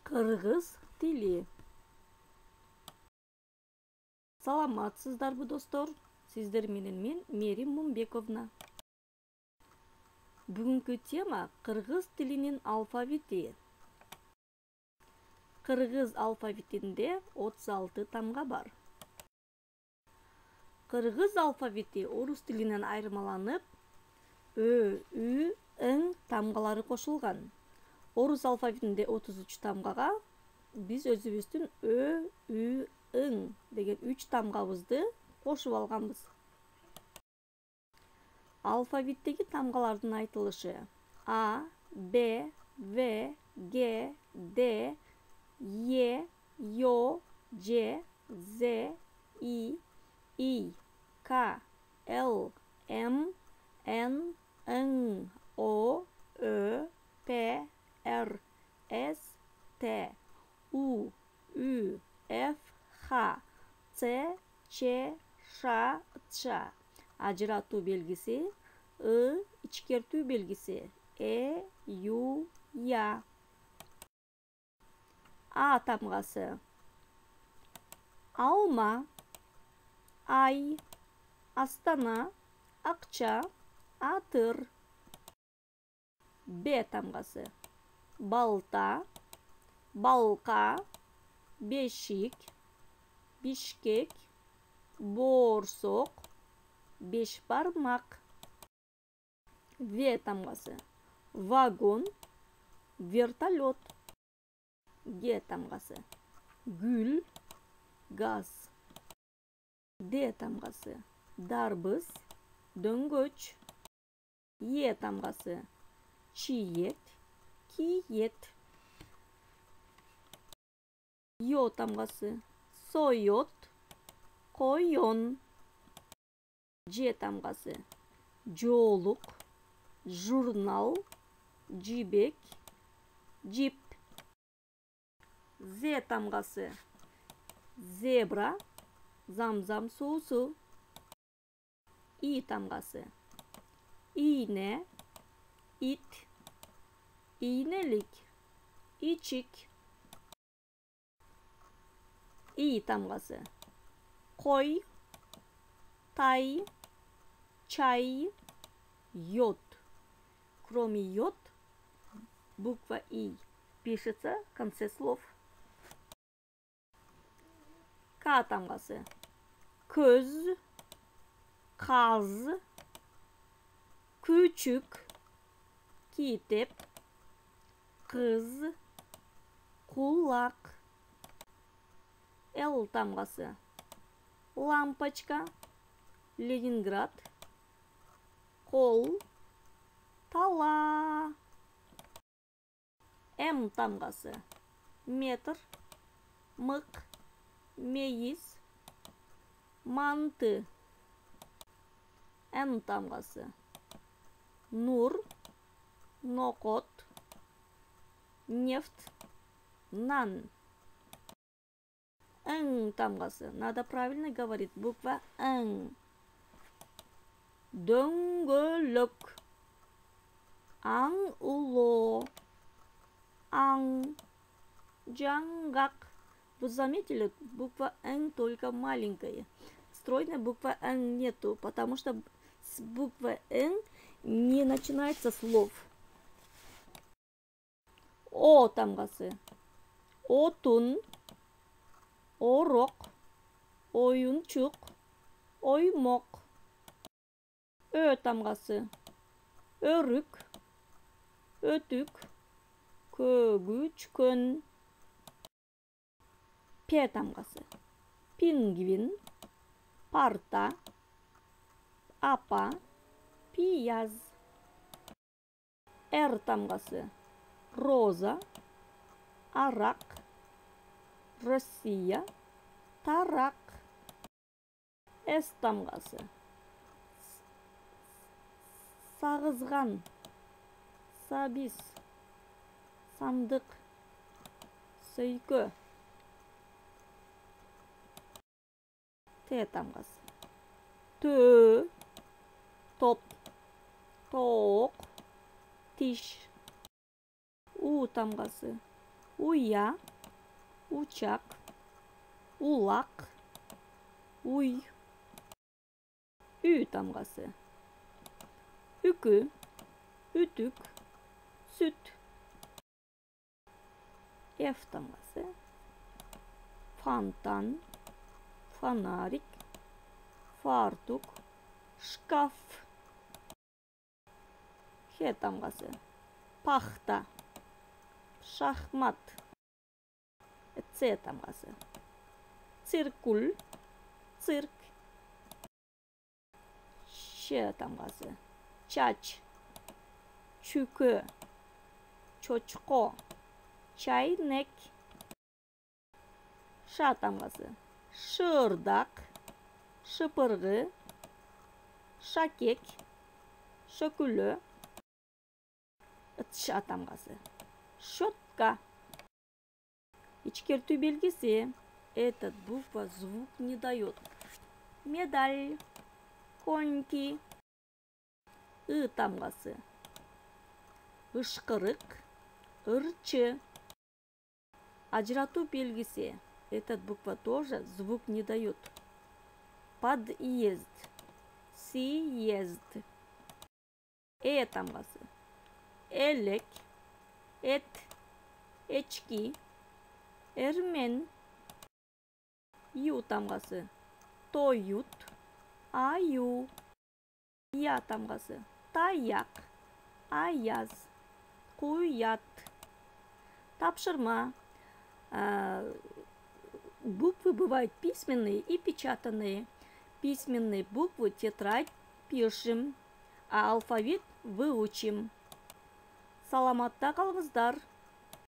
Кыргыз тили. Саламатсыздарбы достор? Сиздер менен мен Мерим Мумбековна. Бүгүнкү тема кыргыз тилинин алфавити. Кыргыз алфавитинде 36 тамга бар. Кыргыз алфавити орус тилинен айырмаланып, Ö, Ü, Ң тамгалары кошулган. Орус алфавитинде 33 тамгага биз өзүбүздүн Ö, Ü, Ң деген 3 тамгабызды кошуп алганбыз. Алфавиттеги тамгалардын айтылышы: А, Б, В, Г, Д, Е, Ё, Ж, З, И, К, Л, М, Н, Ң, О, Ö, П, Р, С, Т, У, Ü, F, H, C, Ç, Ş, Ç. Ажыратуу белгиси, I, ичкертүү белгиси, Э, Ю, Я. А тамгасы: алма, ай, астана, акча, атыр. Б тамгасы: балта, балка, бешик, бишкек, боорсок, бешбармак. В тамгасы: вагон, вертолет. Г тамгасы: гүл, газ. Д тамгасы: дарбыз, дөңгөч. Е тамгасы: чиет, киет. Ё тамгасы: соёт, коён. Ж тамгасы: жоолук, журнал, жибек, жип. З тамгасы: зебра, замзам суусу. И тамгасы: ийне, ит, ийнелик, ичик. И тамгасы: кой, тай, чай, йод. Кроме йод, буква И пишется в конце слов. К тамгасы: көз, каз, küçük, китеп, кыз, кулак. Л тамгасы: лампочка, Ленинград, кол, тала. М тамгасы: метр, мык, мейиз, манты. Н тамгасы: нур, нокот, нефть, нан. Ң тамгасы: надо правильно говорить, буква Ң. Дөңгөлөк, аң улоо, аң, жаңгак. Вы заметили, буква Ң только маленькая. Стройной буквы Ң нету, потому что с буквы Ң не начинается слов. О тамгасы: отун, орок, оюнчук, оймок. Ö тамгасы: өрүк, өтүк, көгүчкөн. П тамгасы: пингвин, парта, апа, пияз. Р тамгасы: роза, арак, Россия, тарак. С тамгасы: сагызган, сабиз, сандык, сөйкө. Т тамгасы: төө, топ, тоок, тиш. У тамгасы: Уя, учак, улак, уй. Ü тамгасы. Үкү, ütük, süt. F тамгасы. Фонтан, фонарик, фартук, шкаф. Х тамгасы. Пахта, шахмат. С тамгасы. Циркуль, цирк. Ş тамгасы. Çaç, çükü, çoçko, çaynek. Ş тамгасы. Шырдак, шыпыргы, шакек, шөкүлө. Ш тамгасы. Щетка. Ичкертүү белгиси. Этот буква звук не дает. Медаль, коньки. И тамгасы. Ышкырык, ырчы. Ажыратуу белгиси. Этот буква тоже звук не дает. Подъезд, съезд. Тамгасы. Элек, эт, эчки, эрмен. Ю тамгасы. Тоют, аю. Я тамгасы. Таяк, аяз, куят. Тапшырма. Буквы бывают письменные и печатанные. Письменные буквы тетрадь пишем, а алфавит выучим. Саламатта калыңыздар.